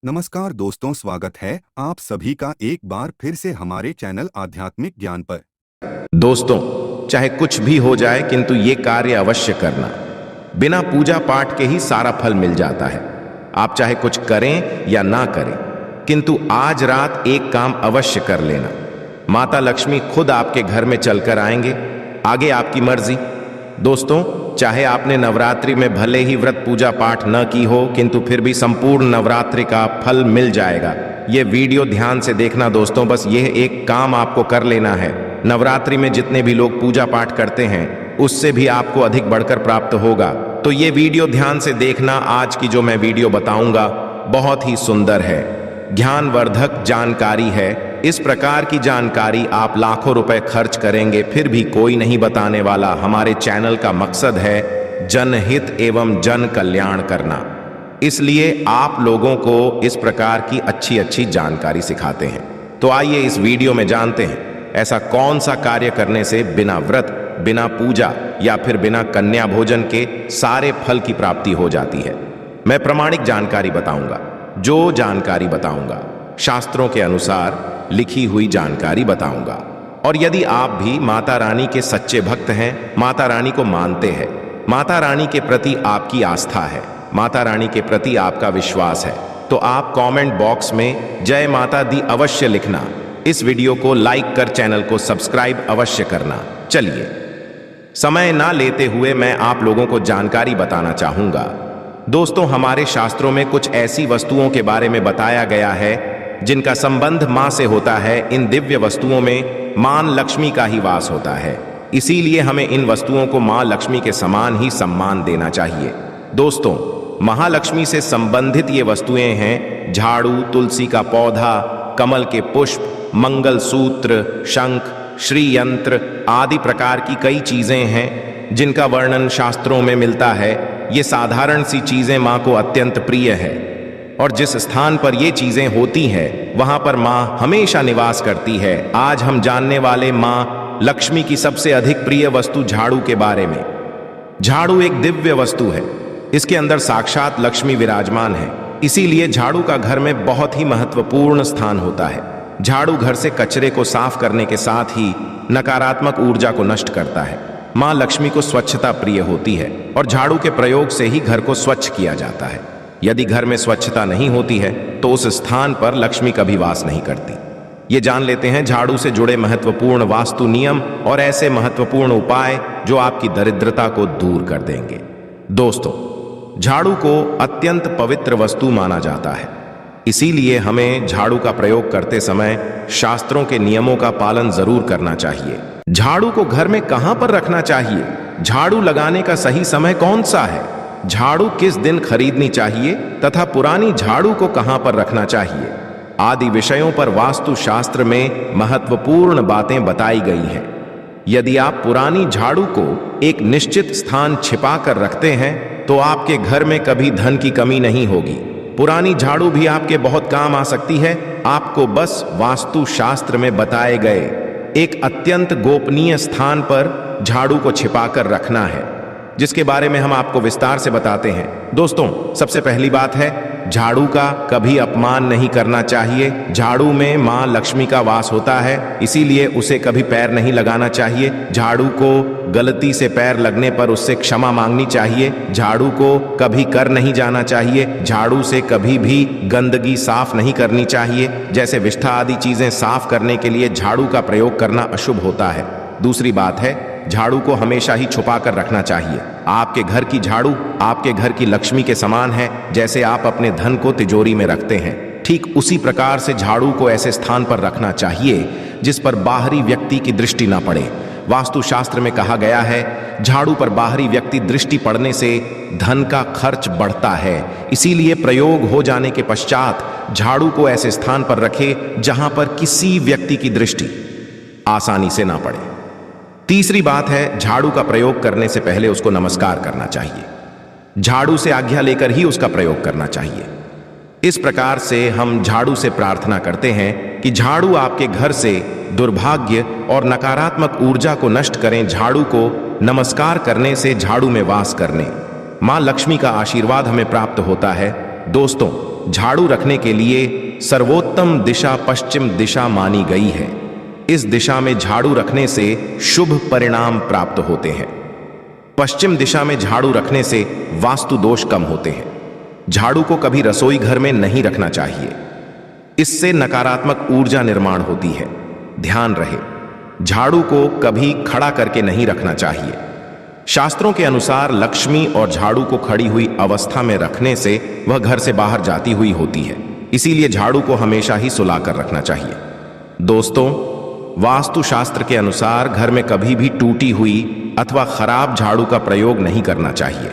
नमस्कार दोस्तों, स्वागत है आप सभी का एक बार फिर से हमारे चैनल आध्यात्मिक ज्ञान पर। दोस्तों, चाहे कुछ भी हो जाए किंतु ये कार्य अवश्य करना। बिना पूजा पाठ के ही सारा फल मिल जाता है। आप चाहे कुछ करें या ना करें, किंतु आज रात एक काम अवश्य कर लेना। माता लक्ष्मी खुद आपके घर में चलकर आएंगे, आगे आपकी मर्जी। दोस्तों, चाहे आपने नवरात्रि में भले ही व्रत पूजा पाठ न की हो, किंतु फिर भी संपूर्ण नवरात्रि का फल मिल जाएगा। ये वीडियो ध्यान से देखना दोस्तों, बस यह एक काम आपको कर लेना है। नवरात्रि में जितने भी लोग पूजा पाठ करते हैं उससे भी आपको अधिक बढ़कर प्राप्त होगा। तो ये वीडियो ध्यान से देखना। आज की जो मैं वीडियो बताऊंगा बहुत ही सुंदर है, ज्ञानवर्धक जानकारी है। इस प्रकार की जानकारी आप लाखों रुपए खर्च करेंगे फिर भी कोई नहीं बताने वाला। हमारे चैनल का मकसद है जनहित एवं जन कल्याण करना, इसलिए आप लोगों को इस प्रकार की अच्छी अच्छी जानकारी सिखाते हैं। तो आइए इस वीडियो में जानते हैं ऐसा कौन सा कार्य करने से बिना व्रत, बिना पूजा या फिर बिना कन्या भोजन के सारे फल की प्राप्ति हो जाती है। मैं प्रामाणिक जानकारी बताऊंगा। जो जानकारी बताऊंगा शास्त्रों के अनुसार लिखी हुई जानकारी बताऊंगा। और यदि आप भी माता रानी के सच्चे भक्त हैं, माता रानी को मानते हैं, माता रानी के प्रति आपकी आस्था है, माता रानी के प्रति आपका विश्वास है, तो आप कमेंट बॉक्स में जय माता दी अवश्य लिखना। इस वीडियो को लाइक कर चैनल को सब्सक्राइब अवश्य करना। चलिए, समय ना लेते हुए मैं आप लोगों को जानकारी बताना चाहूंगा। दोस्तों, हमारे शास्त्रों में कुछ ऐसी वस्तुओं के बारे में बताया गया है जिनका संबंध मां से होता है। इन दिव्य वस्तुओं में मां लक्ष्मी का ही वास होता है, इसीलिए हमें इन वस्तुओं को मां लक्ष्मी के समान ही सम्मान देना चाहिए। दोस्तों, महालक्ष्मी से संबंधित ये वस्तुएं हैं झाड़ू, तुलसी का पौधा, कमल के पुष्प, मंगल सूत्र, शंख, श्री यंत्र आदि प्रकार की कई चीजें हैं जिनका वर्णन शास्त्रों में मिलता है। ये साधारण सी चीजें मां को अत्यंत प्रिय है और जिस स्थान पर ये चीजें होती हैं वहां पर मां हमेशा निवास करती है। आज हम जानने वाले मां लक्ष्मी की सबसे अधिक प्रिय वस्तु झाड़ू के बारे में। झाड़ू एक दिव्य वस्तु है, इसके अंदर साक्षात लक्ष्मी विराजमान है, इसीलिए झाड़ू का घर में बहुत ही महत्वपूर्ण स्थान होता है। झाड़ू घर से कचरे को साफ करने के साथ ही नकारात्मक ऊर्जा को नष्ट करता है। मां लक्ष्मी को स्वच्छता प्रिय होती है और झाड़ू के प्रयोग से ही घर को स्वच्छ किया जाता है। यदि घर में स्वच्छता नहीं होती है तो उस स्थान पर लक्ष्मी कभी वास नहीं करती। ये जान लेते हैं झाड़ू से जुड़े महत्वपूर्ण वास्तु नियम और ऐसे महत्वपूर्ण उपाय जो आपकी दरिद्रता को दूर कर देंगे। दोस्तों, झाड़ू को अत्यंत पवित्र वस्तु माना जाता है, इसीलिए हमें झाड़ू का प्रयोग करते समय शास्त्रों के नियमों का पालन जरूर करना चाहिए। झाड़ू को घर में कहां पर रखना चाहिए, झाड़ू लगाने का सही समय कौन सा है, झाड़ू किस दिन खरीदनी चाहिए तथा पुरानी झाड़ू को कहां पर रखना चाहिए आदि विषयों पर वास्तु शास्त्र में महत्वपूर्ण बातें बताई गई हैं। यदि आप पुरानी झाड़ू को एक निश्चित स्थान छिपा कर रखते हैं तो आपके घर में कभी धन की कमी नहीं होगी। पुरानी झाड़ू भी आपके बहुत काम आ सकती है। आपको बस वास्तु शास्त्र में बताए गए एक अत्यंत गोपनीय स्थान पर झाड़ू को छिपा कर रखना है, जिसके बारे में हम आपको विस्तार से बताते हैं। दोस्तों, सबसे पहली बात है झाड़ू का कभी अपमान नहीं करना चाहिए। झाड़ू में मां लक्ष्मी का वास होता है, इसीलिए उसे कभी पैर नहीं लगाना चाहिए। झाड़ू को गलती से पैर लगने पर उससे क्षमा मांगनी चाहिए। झाड़ू को कभी कर नहीं जाना चाहिए। झाड़ू से कभी भी गंदगी साफ नहीं करनी चाहिए, जैसे विष्ठा आदि चीजें साफ करने के लिए झाड़ू का प्रयोग करना अशुभ होता है। दूसरी बात है झाड़ू को हमेशा ही छुपा कर रखना चाहिए। आपके घर की झाड़ू आपके घर की लक्ष्मी के समान है। जैसे आप अपने धन को तिजोरी में रखते हैं, ठीक उसी प्रकार से झाड़ू को ऐसे स्थान पर रखना चाहिए जिस पर बाहरी व्यक्ति की दृष्टि ना पड़े। वास्तु शास्त्र में कहा गया है झाड़ू पर बाहरी व्यक्ति दृष्टि पड़ने से धन का खर्च बढ़ता है, इसीलिए प्रयोग हो जाने के पश्चात झाड़ू को ऐसे स्थान पर रखे जहां पर किसी व्यक्ति की दृष्टि आसानी से ना पड़े। तीसरी बात है झाड़ू का प्रयोग करने से पहले उसको नमस्कार करना चाहिए। झाड़ू से आज्ञा लेकर ही उसका प्रयोग करना चाहिए। इस प्रकार से हम झाड़ू से प्रार्थना करते हैं कि झाड़ू आपके घर से दुर्भाग्य और नकारात्मक ऊर्जा को नष्ट करें। झाड़ू को नमस्कार करने से झाड़ू में वास करने मां लक्ष्मी का आशीर्वाद हमें प्राप्त होता है। दोस्तों, झाड़ू रखने के लिए सर्वोत्तम दिशा पश्चिम दिशा मानी गई है। इस दिशा में झाड़ू रखने से शुभ परिणाम प्राप्त होते हैं। पश्चिम दिशा में झाड़ू रखने से वास्तु दोष कम होते हैं। झाड़ू को कभी रसोई घर में नहीं रखना चाहिए, इससे नकारात्मक ऊर्जा निर्माण होती है। ध्यान रहे, झाड़ू को कभी खड़ा करके नहीं रखना चाहिए। शास्त्रों के अनुसार लक्ष्मी और झाड़ू को खड़ी हुई अवस्था में रखने से वह घर से बाहर जाती हुई होती है, इसीलिए झाड़ू को हमेशा ही सुलाकर रखना चाहिए। दोस्तों, वास्तु शास्त्र के अनुसार घर में कभी भी टूटी हुई अथवा खराब झाड़ू का प्रयोग नहीं करना चाहिए,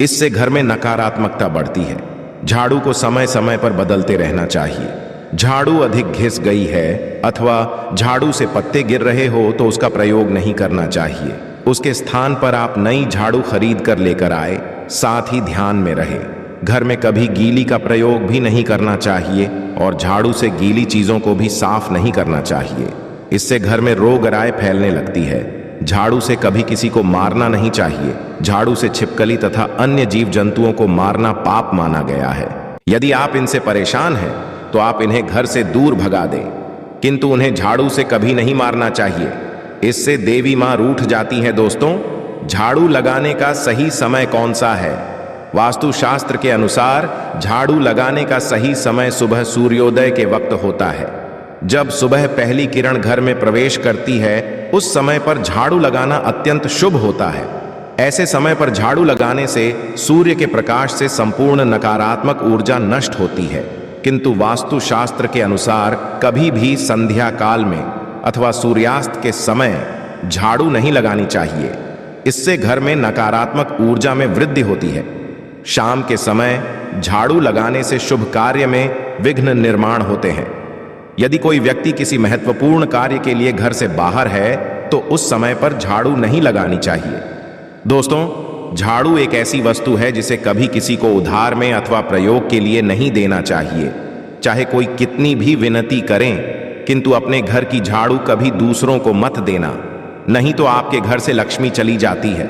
इससे घर में नकारात्मकता बढ़ती है। झाड़ू को समय समय पर बदलते रहना चाहिए। झाड़ू अधिक घिस गई है अथवा झाड़ू से पत्ते गिर रहे हो तो उसका प्रयोग नहीं करना चाहिए। उसके स्थान पर आप नई झाड़ू खरीद कर लेकर आए। साथ ही ध्यान में रहे, घर में कभी गीली का प्रयोग भी नहीं करना चाहिए और झाड़ू से गीली चीजों को भी साफ नहीं करना चाहिए, इससे घर में रोग राय फैलने लगती है। झाड़ू से कभी किसी को मारना नहीं चाहिए। झाड़ू से छिपकली तथा अन्य जीव जंतुओं को मारना पाप माना गया है। यदि आप इनसे परेशान हैं तो आप इन्हें घर से दूर भगा दें, किंतु उन्हें झाड़ू से कभी नहीं मारना चाहिए, इससे देवी मां रूठ जाती हैं। दोस्तों, झाड़ू लगाने का सही समय कौन सा है? वास्तु शास्त्र के अनुसार झाड़ू लगाने का सही समय सुबह सूर्योदय के वक्त होता है। जब सुबह पहली किरण घर में प्रवेश करती है, उस समय पर झाड़ू लगाना अत्यंत शुभ होता है। ऐसे समय पर झाड़ू लगाने से सूर्य के प्रकाश से संपूर्ण नकारात्मक ऊर्जा नष्ट होती है, किंतु वास्तु शास्त्र के अनुसार कभी भी संध्या काल में अथवा सूर्यास्त के समय झाड़ू नहीं लगानी चाहिए, इससे घर में नकारात्मक ऊर्जा में वृद्धि होती है। शाम के समय झाड़ू लगाने से शुभ कार्य में विघ्न निर्माण होते हैं। यदि कोई व्यक्ति किसी महत्वपूर्ण कार्य के लिए घर से बाहर है तो उस समय पर झाड़ू नहीं लगानी चाहिए। दोस्तों, झाड़ू एक ऐसी वस्तु है जिसे कभी किसी को उधार में अथवा प्रयोग के लिए नहीं देना चाहिए। चाहे कोई कितनी भी विनती करें, किंतु अपने घर की झाड़ू कभी दूसरों को मत देना, नहीं तो आपके घर से लक्ष्मी चली जाती है।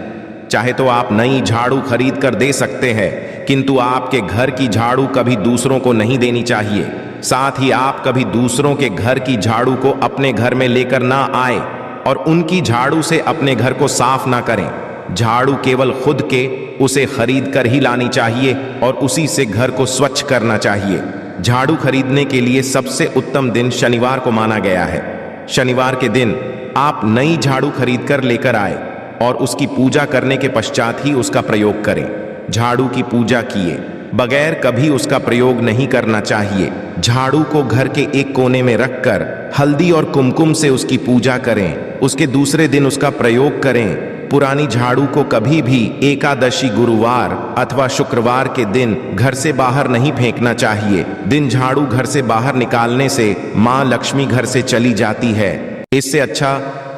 चाहे तो आप नई झाड़ू खरीद कर दे सकते हैं, किंतु आपके घर की झाड़ू कभी दूसरों को नहीं देनी चाहिए। साथ ही आप कभी दूसरों के घर की झाड़ू को अपने घर में लेकर ना आए और उनकी झाड़ू से अपने घर को साफ ना करें। झाड़ू केवल खुद के उसे खरीद कर ही लानी चाहिए और उसी से घर को स्वच्छ करना चाहिए। झाड़ू खरीदने के लिए सबसे उत्तम दिन शनिवार को माना गया है। शनिवार के दिन आप नई झाड़ू खरीद कर लेकर आए और उसकी पूजा करने के पश्चात ही उसका प्रयोग करें। झाड़ू की पूजा किए बगैर कभी उसका प्रयोग नहीं करना चाहिए। झाड़ू को घर के एक कोने में रखकर हल्दी और कुमकुम से उसकी पूजा करें। उसके दूसरे दिन उसका प्रयोग करें। पुरानी झाड़ू को कभी भी एकादशी, गुरुवार अथवा शुक्रवार के दिन घर से बाहर नहीं फेंकना चाहिए। दिन झाड़ू घर से बाहर निकालने से मां लक्ष्मी घर से चली जाती है। इससे अच्छा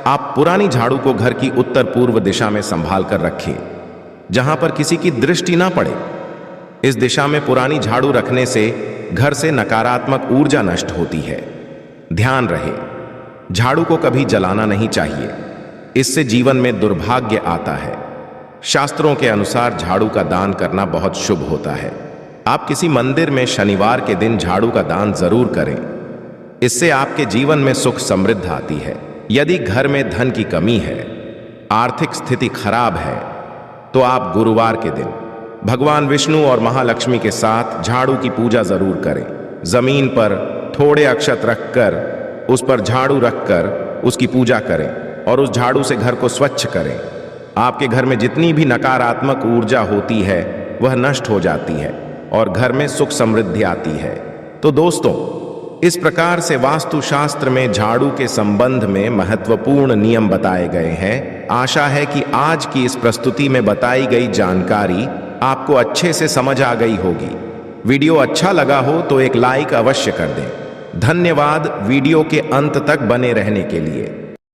आप पुरानी झाड़ू को घर की उत्तर पूर्व दिशा में संभाल कर रखें, जहां पर किसी की दृष्टि ना पड़े। इस दिशा में पुरानी झाड़ू रखने से घर से नकारात्मक ऊर्जा नष्ट होती है। ध्यान रहे, झाड़ू को कभी जलाना नहीं चाहिए, इससे जीवन में दुर्भाग्य आता है। शास्त्रों के अनुसार झाड़ू का दान करना बहुत शुभ होता है। आप किसी मंदिर में शनिवार के दिन झाड़ू का दान जरूर करें, इससे आपके जीवन में सुख समृद्धि आती है। यदि घर में धन की कमी है, आर्थिक स्थिति खराब है, तो आप गुरुवार के दिन भगवान विष्णु और महालक्ष्मी के साथ झाड़ू की पूजा जरूर करें। जमीन पर थोड़े अक्षत रखकर उस पर झाड़ू रखकर उसकी पूजा करें और उस झाड़ू से घर को स्वच्छ करें। आपके घर में जितनी भी नकारात्मक ऊर्जा होती है वह नष्ट हो जाती है और घर में सुख समृद्धि आती है। तो दोस्तों, इस प्रकार से वास्तुशास्त्र में झाड़ू के संबंध में महत्वपूर्ण नियम बताए गए हैं। आशा है कि आज की इस प्रस्तुति में बताई गई जानकारी आपको अच्छे से समझ आ गई होगी। वीडियो अच्छा लगा हो तो एक लाइक अवश्य कर दें। धन्यवाद वीडियो के अंत तक बने रहने के लिए।